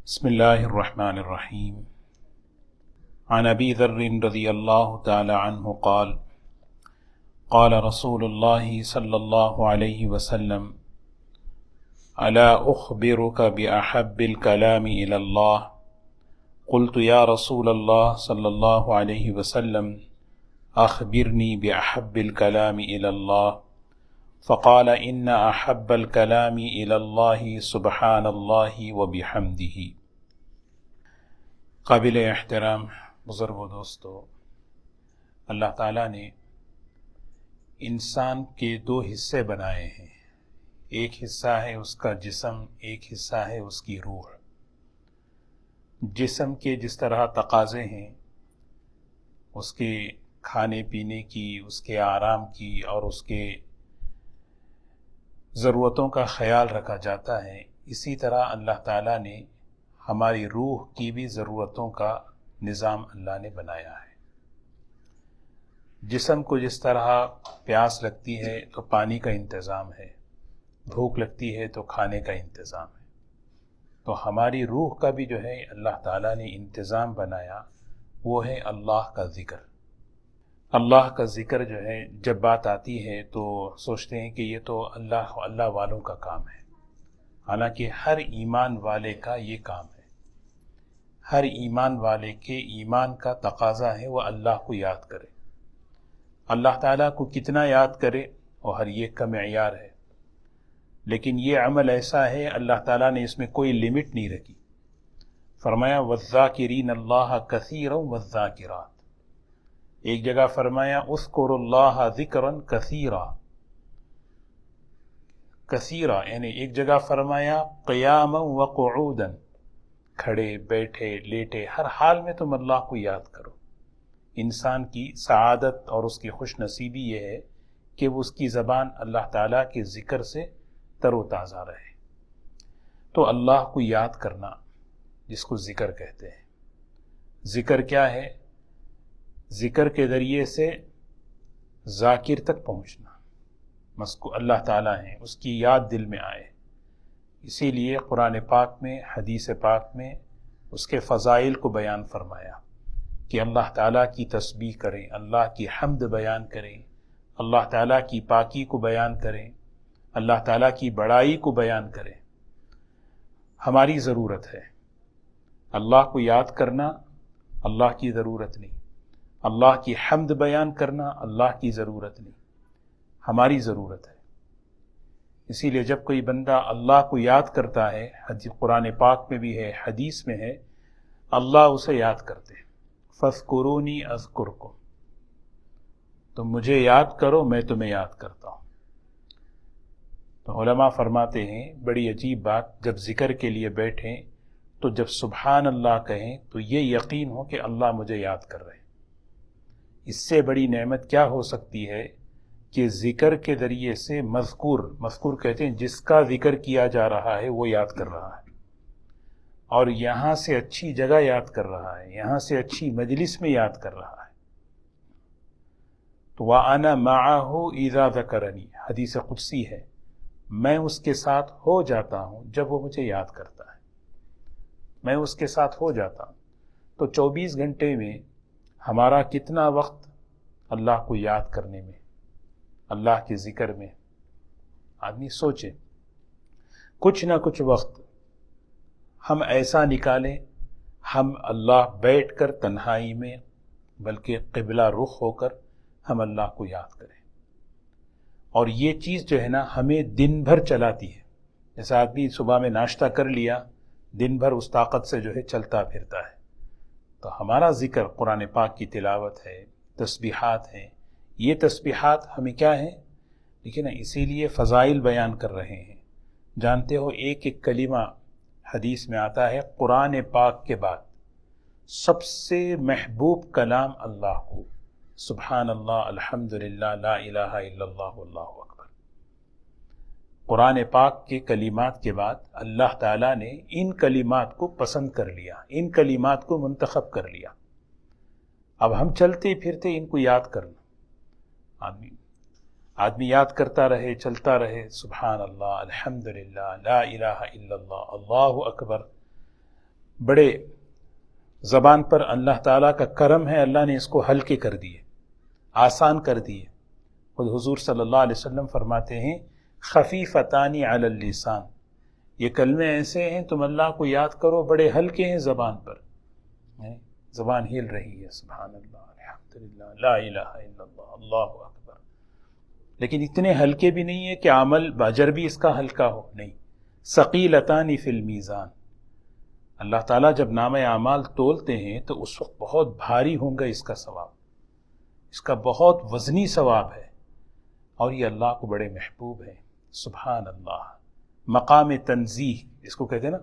بسم الله الرحمن الرحيم. عن أبي ذر رضي الله تعالى عنه قال قال رسول الله صلى الله عليه وسلم: ألا أخبرك بأحب الكلام إلى الله؟ قلت يا رسول الله صلى الله عليه وسلم أخبرني بأحب الكلام إلى الله. فقال إن أحب الكلام إلى الله سبحان الله وبحمده. قابل احترام بزرگ و دوستو، اللہ تعالیٰ نے انسان کے دو حصے بنائے ہیں. ایک حصہ ہے اس کا جسم، ایک حصہ ہے اس کی روح. جسم کے جس طرح تقاضے ہیں، اس کے کھانے پینے کی، اس کے آرام کی اور اس کے ضرورتوں کا خیال رکھا جاتا ہے، اسی طرح اللہ تعالیٰ نے ہماری روح کی بھی ضرورتوں کا نظام اللہ نے بنایا ہے. جسم کو جس طرح پیاس لگتی ہے تو پانی کا انتظام ہے، بھوک لگتی ہے تو کھانے کا انتظام ہے، تو ہماری روح کا بھی جو ہے اللہ تعالیٰ نے انتظام بنایا، وہ ہے اللہ کا ذکر. اللہ کا ذکر جو ہے جب بات آتی ہے تو سوچتے ہیں کہ یہ تو اللہ والوں کا کام ہے، حالانکہ ہر ایمان والے کا یہ کام ہے. ہر ایمان والے کے ایمان کا تقاضا ہے وہ اللہ کو یاد کرے. اللہ تعالیٰ کو کتنا یاد کرے وہ ہر ایک کا معیار ہے، لیکن یہ عمل ایسا ہے اللہ تعالیٰ نے اس میں کوئی لمٹ نہیں رکھی. فرمایا وَالذَّاكِرِينَ اللَّهَ كَثِيرًا وَالذَّاكِرَاتِ. ایک جگہ فرمایا اذکروا اللہ ذکرا کثیرا. کثیرا یعنی ایک جگہ فرمایا قیاما وقعودا، کھڑے بیٹھے لیٹے ہر حال میں تم اللہ کو یاد کرو. انسان کی سعادت اور اس کی خوش نصیبی یہ ہے کہ وہ اس کی زبان اللہ تعالیٰ کے ذکر سے تر و تازہ رہے. تو اللہ کو یاد کرنا جس کو ذکر کہتے ہیں. ذکر کیا ہے؟ ذکر کے ذریعے سے ذاکر تک پہنچنا. اللہ تعالیٰ ہیں اس کی یاد دل میں آئے. اسی لیے قرآن پاک میں، حدیث پاک میں اس کے فضائل کو بیان فرمایا کہ اللہ تعالیٰ کی تسبیح کریں، اللہ کی حمد بیان کریں، اللہ تعالیٰ کی پاکی کو بیان کریں، اللہ تعالیٰ کی بڑائی کو بیان کریں. ہماری ضرورت ہے اللہ کو یاد کرنا، اللہ کی ضرورت نہیں. اللہ کی حمد بیان کرنا اللہ کی ضرورت نہیں، ہماری ضرورت ہے. اسی لیے جب کوئی بندہ اللہ کو یاد کرتا ہے، قرآن پاک میں بھی ہے، حدیث میں ہے، اللہ اسے یاد کرتے ہیں. فاذکرونی اذکرکم، تم مجھے یاد کرو میں تمہیں یاد کرتا ہوں. تو علماء فرماتے ہیں بڑی عجیب بات، جب ذکر کے لیے بیٹھیں تو جب سبحان اللہ کہیں تو یہ یقین ہو کہ اللہ مجھے یاد کر رہے ہیں. اس سے بڑی نعمت کیا ہو سکتی ہے کہ ذکر کے ذریعے سے مذکور کہتے ہیں جس کا ذکر کیا جا رہا ہے وہ یاد کر رہا ہے، اور یہاں سے اچھی جگہ یاد کر رہا ہے، یہاں سے اچھی مجلس میں یاد کر رہا ہے. تو وَأَنَا مَعَهُ إِذَا ذَكَرَنِي، حدیث قدسی ہے، میں اس کے ساتھ ہو جاتا ہوں جب وہ مجھے یاد کرتا ہے. میں اس کے ساتھ ہو جاتا ہوں. تو 24 گھنٹے میں ہمارا کتنا وقت اللہ کو یاد کرنے میں، اللہ کے ذکر میں. آدمی سوچے کچھ نہ کچھ وقت ہم ایسا نکالیں، ہم اللہ بیٹھ کر تنہائی میں بلکہ قبلہ رخ ہو کر ہم اللہ کو یاد کریں. اور یہ چیز جو ہے نا ہمیں دن بھر چلاتی ہے. جیسا آدمی صبح میں ناشتہ کر لیا، دن بھر اس طاقت سے جو ہے چلتا پھرتا ہے. تو ہمارا ذکر قرآن پاک کی تلاوت ہے، تسبیحات ہیں. یہ تسبیحات ہمیں کیا ہیں؟ لیکن اسی لیے فضائل بیان کر رہے ہیں. جانتے ہو ایک ایک کلمہ حدیث میں آتا ہے قرآن پاک کے بعد سب سے محبوب کلام اللہ کو سبحان اللہ، الحمدللہ، لا الہ الا اللہ، اللہ اکبر. قرآن پاک کے کلمات کے بعد اللہ تعالیٰ نے ان کلمات کو پسند کر لیا، ان کلمات کو منتخب کر لیا. اب ہم چلتے پھرتے ان کو یاد کرنا. آدمی یاد کرتا رہے، چلتا رہے، سبحان اللہ، الحمدللہ، لا الہ الا اللہ، اللہ اکبر. بڑے زبان پر اللہ تعالیٰ کا کرم ہے، اللہ نے اس کو ہلکے کر دیے، آسان کر دیے۔ خود حضور صلی اللہ علیہ وسلم فرماتے ہیں خفیفتان علی اللسان، یہ کلمے ایسے ہیں تم اللہ کو یاد کرو بڑے ہلکے ہیں زبان پر، زبان ہل رہی ہے، سبحان اللہ، الحمدللہ، لا الہ الا اللہ، اللہ اکبر، لیکن اتنے ہلکے بھی نہیں ہے کہ عمل باجر بھی اس کا ہلکا ہو، نہیں، ثقیلتان فی المیزان، اللہ تعالیٰ جب نام اعمال تولتے ہیں تو اس وقت بہت بھاری ہوں گا اس کا ثواب، اس کا بہت وزنی ثواب ہے، اور یہ اللہ کو بڑے محبوب ہے، سبحان اللہ۔ مقام تنزیہ اس کو کہتے ہیں نا،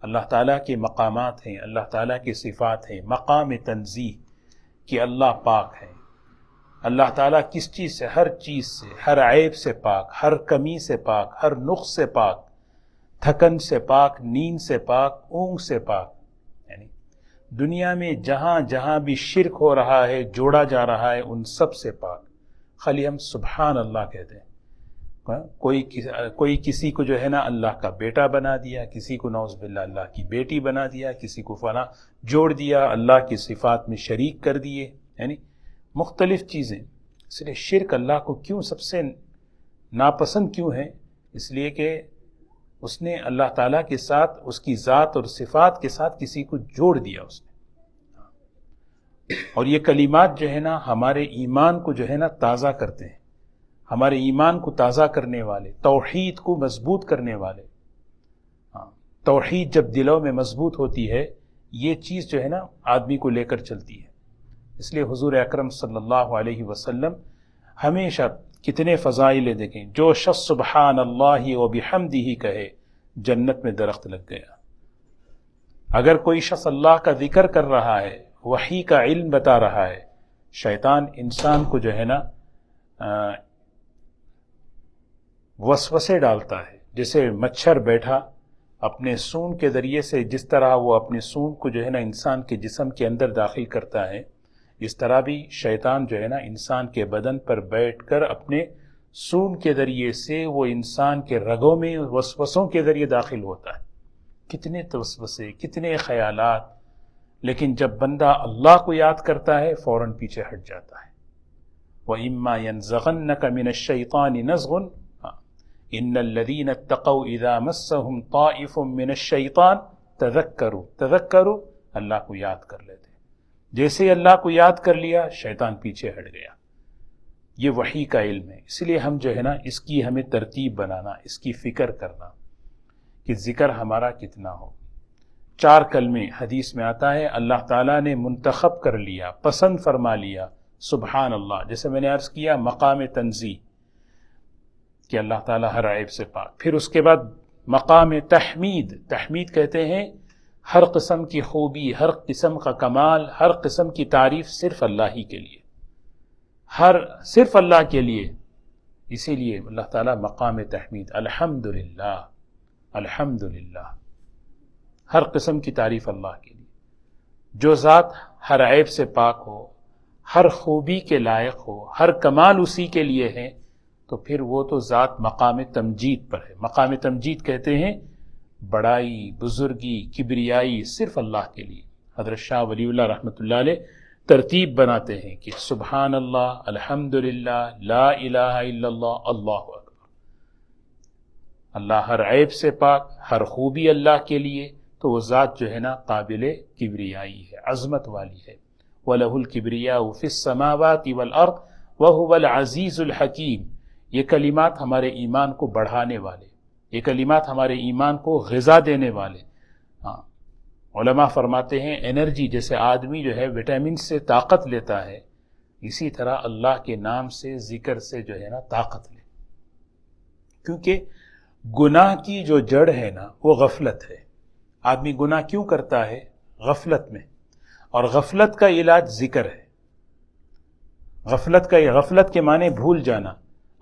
اللہ تعالیٰ کے مقامات ہیں، اللہ تعالیٰ کی صفات ہیں، مقام تنزیہ کہ اللہ پاک ہے، اللہ تعالیٰ کس چیز سے؟ ہر چیز سے، ہر عیب سے پاک، ہر کمی سے پاک، ہر نقص سے پاک، تھکن سے پاک، نیند سے پاک، اونگ سے پاک، یعنی دنیا میں جہاں جہاں بھی شرک ہو رہا ہے، جوڑا جا رہا ہے، ان سب سے پاک۔ خالی ہم سبحان اللہ کہتے ہیں، کوئی کسی کو جو ہے نا اللہ کا بیٹا بنا دیا، کسی کو نعوذ باللہ اللہ کی بیٹی بنا دیا، کسی کو فلاں جوڑ دیا، اللہ کی صفات میں شریک کر دیے، یعنی مختلف چیزیں۔ اس لیے شرک اللہ کو کیوں سب سے ناپسند کیوں ہے؟ اس لیے کہ اس نے اللہ تعالیٰ کے ساتھ، اس کی ذات اور صفات کے ساتھ کسی کو جوڑ دیا اس نے۔ اور یہ کلمات جو ہے نا ہمارے ایمان کو جو ہے نا تازہ کرتے ہیں، ہمارے ایمان کو تازہ کرنے والے، توحید کو مضبوط کرنے والے۔ توحید جب دلوں میں مضبوط ہوتی ہے، یہ چیز جو ہے نا آدمی کو لے کر چلتی ہے۔ اس لیے حضور اکرم صلی اللہ علیہ وسلم ہمیشہ کتنے فضائل دیکھیں، جو شخص سبحان اللہ و بحمدہ کہے جنت میں درخت لگ گیا۔ اگر کوئی شخص اللہ کا ذکر کر رہا ہے، وحی کا علم بتا رہا ہے، شیطان انسان کو جو ہے نا وسوسے ڈالتا ہے، جیسے مچھر بیٹھا اپنے سونگ کے ذریعے سے، جس طرح وہ اپنے سونگ کو جو ہے نا انسان کے جسم کے اندر داخل کرتا ہے، اس طرح بھی شیطان جو ہے نا انسان کے بدن پر بیٹھ کر اپنے سونگ کے ذریعے سے وہ انسان کے رگوں میں وسوسوں کے ذریعے داخل ہوتا ہے۔ کتنے وسوسے، کتنے خیالات، لیکن جب بندہ اللہ کو یاد کرتا ہے فوراً پیچھے ہٹ جاتا ہے۔ وَإِمَّا يَنزَغَنَّكَ مِنَ الشَّيْطَانِ نَزْغٌ إِنَّ الَّذِينَ اتَّقَوْا إِذَا مَسَّهُمْ طَائِفٌ مِّنَ الشَّيْطَانِ تَذَكَّرُوا اللہ کو یاد کر لیتے، جیسے اللہ کو یاد کر لیا شیطان پیچھے ہٹ گیا۔ یہ وحی کا علم ہے، اس لیے ہم جو ہے نا اس کی ہمیں ترتیب بنانا، اس کی فکر کرنا کہ ذکر ہمارا کتنا ہو۔ 4 کلمے حدیث میں آتا ہے اللہ تعالیٰ نے منتخب کر لیا، پسند فرما لیا، سبحان اللہ، جیسے میں نے عرض کیا مقام تنزیہ کہ اللہ تعالیٰ ہر عیب سے پاک۔ پھر اس کے بعد مقام تحمید، تحمید کہتے ہیں ہر قسم کی خوبی، ہر قسم کا کمال، ہر قسم کی تعریف صرف اللہ ہی کے لیے، صرف اللہ کے لیے۔ اسی لیے اللہ تعالیٰ مقام تحمید، الحمدللہ، الحمدللہ، ہر قسم کی تعریف اللہ کے لیے۔ جو ذات ہر عیب سے پاک ہو، ہر خوبی کے لائق ہو، ہر کمال اسی کے لیے ہے، تو پھر وہ تو ذات مقام تمجید پر ہے۔ مقام تمجید کہتے ہیں بڑائی، بزرگی، کبریائی صرف اللہ کے لیے۔ حضرت شاہ ولی اللہ رحمۃ اللہ علیہ ترتیب بناتے ہیں کہ سبحان اللہ، الحمدللہ، لا الہ الا اللہ، اللہ اکبر۔ اللہ ہر عیب سے پاک، ہر خوبی اللہ کے لیے، تو وہ ذات جو ہے نا قابل کبریائی ہے، عظمت والی ہے۔ وَلَهُ الْكِبْرِيَاءُ فِي السَّمَاوَاتِ وَالْأَرْضِ وَهُوَ الْعَزِيزُ الْحَكِيمُ۔ یہ کلمات ہمارے ایمان کو بڑھانے والے، یہ کلمات ہمارے ایمان کو غذا دینے والے۔ علماء فرماتے ہیں انرجی، جیسے آدمی جو ہے وٹامن سے طاقت لیتا ہے، اسی طرح اللہ کے نام سے، ذکر سے جو ہے نا طاقت لے۔ کیونکہ گناہ کی جو جڑ ہے نا وہ غفلت ہے۔ آدمی گناہ کیوں کرتا ہے؟ غفلت میں، اور غفلت کا علاج ذکر ہے۔ غفلت کے معنی بھول جانا،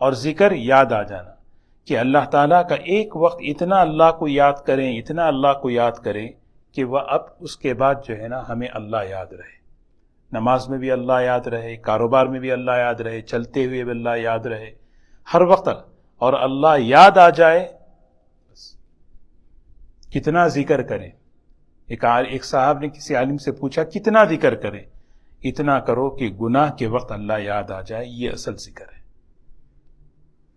اور ذکر یاد آ جانا، کہ اللہ تعالیٰ کا ایک وقت اتنا اللہ کو یاد کریں، اتنا اللہ کو یاد کریں کہ وہ اب اس کے بعد جو ہے نا ہمیں اللہ یاد رہے، نماز میں بھی اللہ یاد رہے، کاروبار میں بھی اللہ یاد رہے، چلتے ہوئے بھی اللہ یاد رہے، ہر وقت، اور اللہ یاد آ جائے، بس کتنا ذکر کریں، ایک صاحب نے کسی عالم سے پوچھا کتنا ذکر کریں؟ اتنا کرو کہ گناہ کے وقت اللہ یاد آ جائے، یہ اصل ذکر ہے۔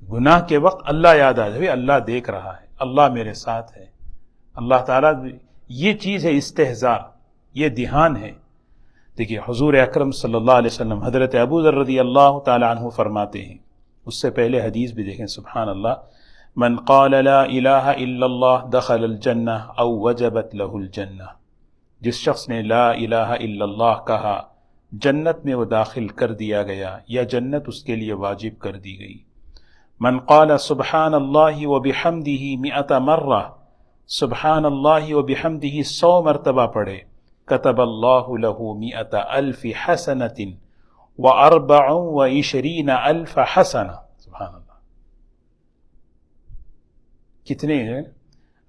گناہ کے وقت اللہ یاد آ جائے، اللہ دیکھ رہا ہے، اللہ میرے ساتھ ہے، اللہ تعالیٰ، یہ چیز ہے استحضار، یہ دھیان ہے۔ دیکھیے حضور اکرم صلی اللہ علیہ وسلم، حضرت ابو ذر رضی اللہ تعالی عنہ فرماتے ہیں، اس سے پہلے حدیث بھی دیکھیں، سبحان اللہ، من قال لا الہ الا اللہ دخل الجنہ او وجبت لہ الجنہ، جس شخص نے لا الہ الا اللہ کہا جنت میں وہ داخل کر دیا گیا یا جنت اس کے لیے واجب کر دی گئی۔ من قال سبحان اللہ وبحمدہ 100 مرہ، سبحان اللہ وبحمدہ 100 مرتبہ پڑھے، کتب اللہ لہ 100,000 حسنۃ و24,000 حسنہ۔ سبحان اللہ، کتنے ہیں؟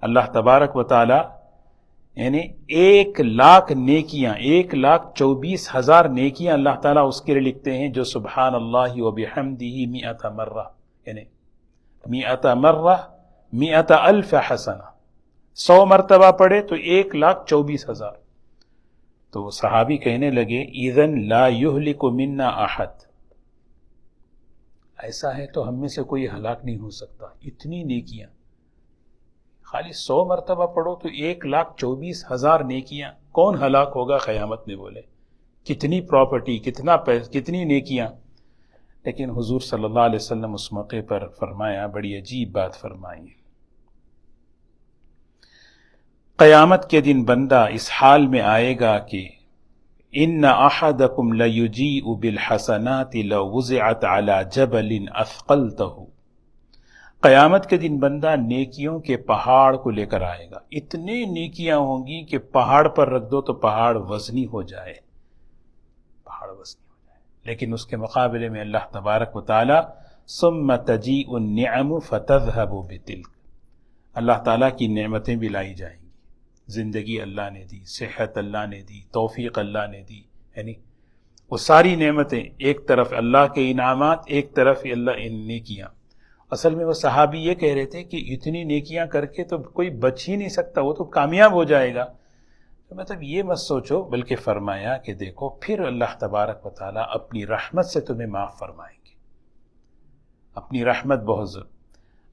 اللہ تبارک و تعالی یعنی 1,00,000 نیکیاں، 1,24,000 نیکیاں اللہ تعالیٰ اس کے لیے لکھتے ہیں جو سبحان اللہ وبحمدہ 100 مرہ، یعنی 100 مرہ 100,000 حسنہ، 100 مرتبہ پڑھے تو 1,24,000۔ تو وہ صحابی کہنے لگے اذن لا یہلک منا احد، ایسا ہے تو ہم میں سے کوئی ہلاک نہیں ہو سکتا، اتنی نیکیاں، خالی 100 مرتبہ پڑھو تو 1,24,000 نیکیاں، کون ہلاک ہوگا قیامت میں؟ بولے کتنی پراپرٹی، کتنا پیسہ، کتنی نیکیاں۔ لیکن حضور صلی اللہ علیہ وسلم اس موقع پر فرمایا، بڑی عجیب بات فرمائی، قیامت کے دن بندہ اس حال میں آئے گا کہ ان احدکم لیجیء بالحسنات لو وضعت علی جبل اثقلتہ، قیامت کے دن بندہ نیکیوں کے پہاڑ کو لے کر آئے گا، اتنے نیکیاں ہوں گی کہ پہاڑ پر رکھ دو تو پہاڑ وزنی ہو جائے، پہاڑ وزنی ہو جائے۔ لیکن اس کے مقابلے میں اللہ تبارک و تعالی ثم تجیء النعم فتذهب بتلک، اللہ تعالیٰ کی نعمتیں بھی لائی جائیں گی، زندگی اللہ نے دی، صحت اللہ نے دی، توفیق اللہ نے دی، یعنی وہ ساری نعمتیں، ایک طرف اللہ کے انعامات، ایک طرف اللہ ان نیکیاں۔ اصل میں وہ صحابی یہ کہہ رہے تھے کہ اتنی نیکیاں کر کے تو کوئی بچ ہی نہیں سکتا، وہ تو کامیاب ہو جائے گا۔ تو مطلب یہ مت سوچو، بلکہ فرمایا کہ دیکھو پھر اللہ تبارک و تعالیٰ اپنی رحمت سے تمہیں معاف فرمائیں گے، اپنی رحمت بہت ضرور۔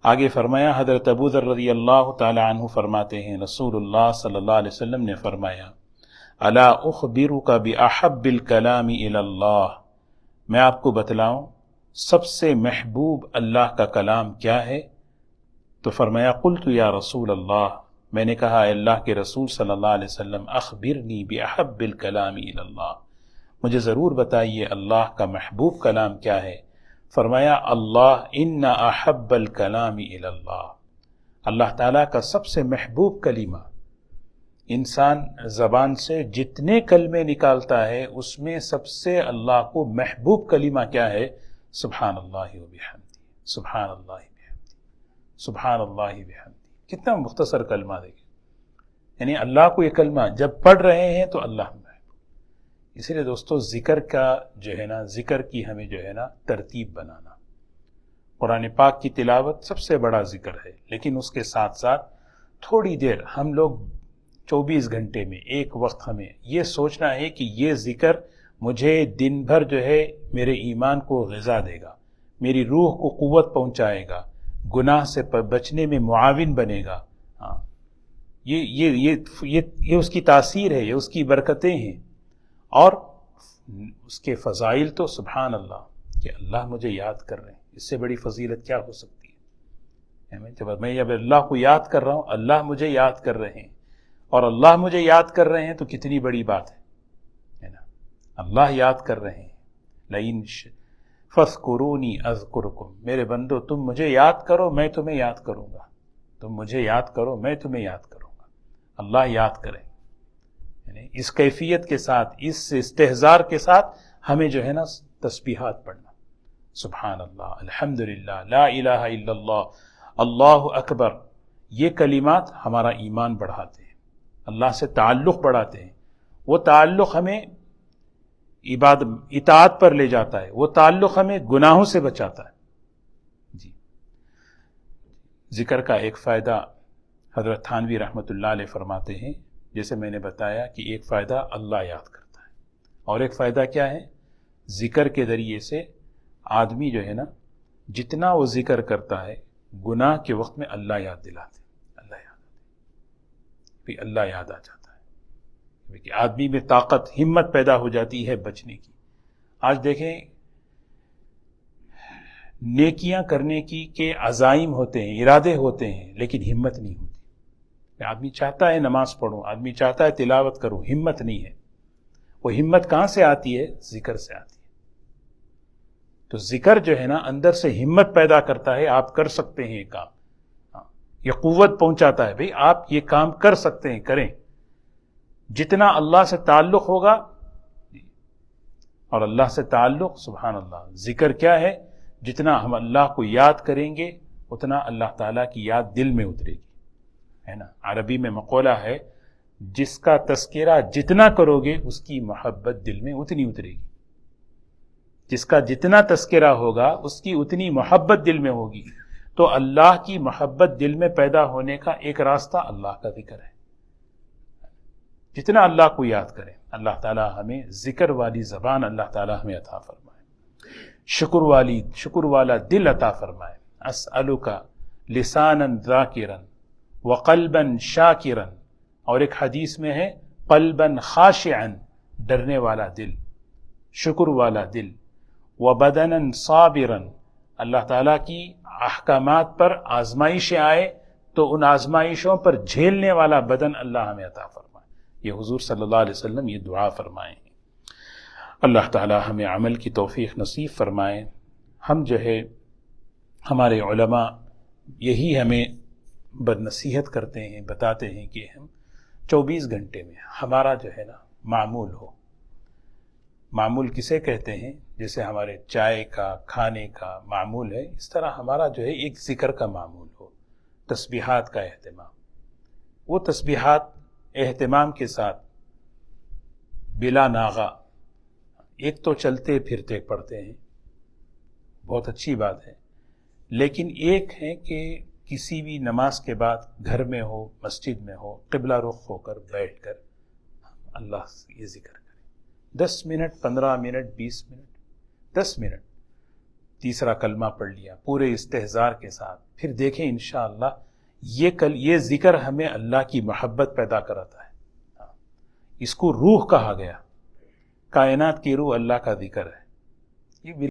آگے فرمایا، حضرت ابو ذر رضی اللہ تعالی عنہ فرماتے ہیں، رسول اللہ صلی اللہ علیہ وسلم نے فرمایا، الا اخبرک باحب الکلام الی اللہ، میں آپ کو بتلاؤں سب سے محبوب اللہ کا کلام کیا ہے؟ تو فرمایا قلت یا رسول اللہ، میں نے کہا اے اللہ کے رسول صلی اللہ علیہ وسلم، اخبرنی باحب الکلام الی اللہ، مجھے ضرور بتائیے اللہ کا محبوب کلام کیا ہے؟ فرمایا اللہ ان احب الکلام الی اللہ، اللہ تعالیٰ کا سب سے محبوب کلمہ، انسان زبان سے جتنے کلمے نکالتا ہے اس میں سب سے اللہ کو محبوب کلمہ کیا ہے؟ سبحان اللہ وبحمدہ، سبحان اللہ وبحمدہ، سبحان اللہ وبحمدہ۔ کتنا مختصر کلمہ دیکھیں، یعنی اللہ کو یہ کلمہ جب پڑھ رہے ہیں تو اللہ میں۔ اسی لیے دوستو ذکر کا جو ہے نا، ذکر کی ہمیں جو ہے نا ترتیب بنانا، قرآن پاک کی تلاوت سب سے بڑا ذکر ہے، لیکن اس کے ساتھ ساتھ تھوڑی دیر ہم لوگ 24 گھنٹے میں ایک وقت ہمیں یہ سوچنا ہے کہ یہ ذکر مجھے دن بھر جو ہے میرے ایمان کو غذا دے گا، میری روح کو قوت پہنچائے گا، گناہ سے بچنے میں معاون بنے گا۔ ہاں، یہ اس کی تاثیر ہے، یہ اس کی برکتیں ہیں، اور اس کے فضائل تو سبحان اللہ، کہ اللہ مجھے یاد کر رہے ہیں، اس سے بڑی فضیلت کیا ہو سکتی ہے؟ میں جب اللہ کو یاد کر رہا ہوں، اللہ مجھے یاد کر رہے ہیں، اور اللہ مجھے یاد کر رہے ہیں تو کتنی بڑی بات ہے نا، اللہ یاد کر رہے ہیں۔ لئن فاذکرونی اذکرکم، میرے بندو تم مجھے یاد کرو میں تمہیں یاد کروں گا، تم مجھے یاد کرو میں تمہیں یاد کروں گا۔ اللہ یاد کریں، یعنی اس کیفیت کے ساتھ، اس استحضار کے ساتھ ہمیں جو ہے نا تسبیحات پڑھنا، سبحان اللہ، الحمدللہ، لا الہ الا اللہ، اللہ اکبر، یہ کلمات ہمارا ایمان بڑھاتے ہیں، اللہ سے تعلق بڑھاتے ہیں، وہ تعلق ہمیں اطاعت پر لے جاتا ہے، وہ تعلق ہمیں گناہوں سے بچاتا ہے۔ جی، ذکر کا ایک فائدہ حضرت تھانوی رحمۃ اللہ علیہ فرماتے ہیں، جیسے میں نے بتایا کہ ایک فائدہ اللہ یاد کرتا ہے، اور ایک فائدہ کیا ہے؟ ذکر کے ذریعے سے آدمی جو ہے نا جتنا وہ ذکر کرتا ہے گناہ کے وقت میں اللہ یاد دلاتے، پھر اللہ یاد آ جاتا ہے کہ آدمی میں طاقت ہمت پیدا ہو جاتی ہے بچنے کی۔ آج دیکھیں نیکیاں کرنے کی کے عزائم ہوتے ہیں، ارادے ہوتے ہیں، لیکن ہمت نہیں ہوتی۔ آدمی چاہتا ہے نماز پڑھوں، آدمی چاہتا ہے تلاوت کروں، ہمت نہیں ہے۔ وہ ہمت کہاں سے آتی ہے؟ ذکر سے آتی ہے۔ تو ذکر جو ہے نا اندر سے ہمت پیدا کرتا ہے، آپ کر سکتے ہیں یہ کام، یہ قوت پہنچاتا ہے، بھئی آپ یہ کام کر سکتے ہیں، کریں۔ جتنا اللہ سے تعلق ہوگا، اور اللہ سے تعلق سبحان اللہ، ذکر کیا ہے؟ جتنا ہم اللہ کو یاد کریں گے اتنا اللہ تعالیٰ کی یاد دل میں اترے گی، ہے نا۔ عربی میں مقولہ ہے، جس کا تذکرہ جتنا کرو گے اس کی محبت دل میں اتنی اترے گی۔ جس کا جتنا تذکرہ ہوگا اس کی اتنی محبت دل میں ہوگی۔ تو اللہ کی محبت دل میں پیدا ہونے کا ایک راستہ اللہ کا ذکر ہے۔ جتنا اللہ کو یاد کریں، اللہ تعالیٰ ہمیں ذکر والی زبان اللہ تعالیٰ ہمیں عطا فرمائے، شکر والا دل عطا فرمائے۔ اسألک لسانا ذاکرا وقلبا شاکرا، اور ایک حدیث میں ہے قلبا خاشعا، ڈرنے والا دل، شکر والا دل، وبدنا صابرا، اللہ تعالیٰ کی احکامات پر آزمائشیں آئے تو ان آزمائشوں پر جھیلنے والا بدن اللہ ہمیں عطا فرمائے۔ یہ حضور صلی اللہ علیہ وسلم یہ دعا فرمائے ہیں۔ اللہ تعالیٰ ہمیں عمل کی توفیق نصیب فرمائے۔ ہم جو ہے ہمارے علماء یہی ہمیں نصیحت کرتے ہیں، بتاتے ہیں کہ ہم 24 گھنٹے میں ہمارا جو ہے نا معمول ہو۔ معمول کسے کہتے ہیں؟ جیسے ہمارے چائے کا، کھانے کا معمول ہے، اس طرح ہمارا جو ہے ایک ذکر کا معمول ہو، تسبیحات کا اہتمام۔ وہ تسبیحات اہتمام کے ساتھ بلا ناغہ، ایک تو چلتے پھرتے پڑھتے ہیں، بہت اچھی بات ہے، لیکن ایک ہے کہ کسی بھی نماز کے بعد گھر میں ہو، مسجد میں ہو، قبلہ رخ ہو کر بیٹھ کر اللہ سے یہ ذکر کریں۔ 10 منٹ، 15 منٹ، 20 منٹ، 10 منٹ، تیسرا کلمہ پڑھ لیا پورے استحضار کے ساتھ، پھر دیکھیں انشاءاللہ یہ ذکر ہمیں اللہ کی محبت پیدا کراتا ہے۔ اس کو روح کہا گیا، کائنات کی روح اللہ کا ذکر ہے۔ یہ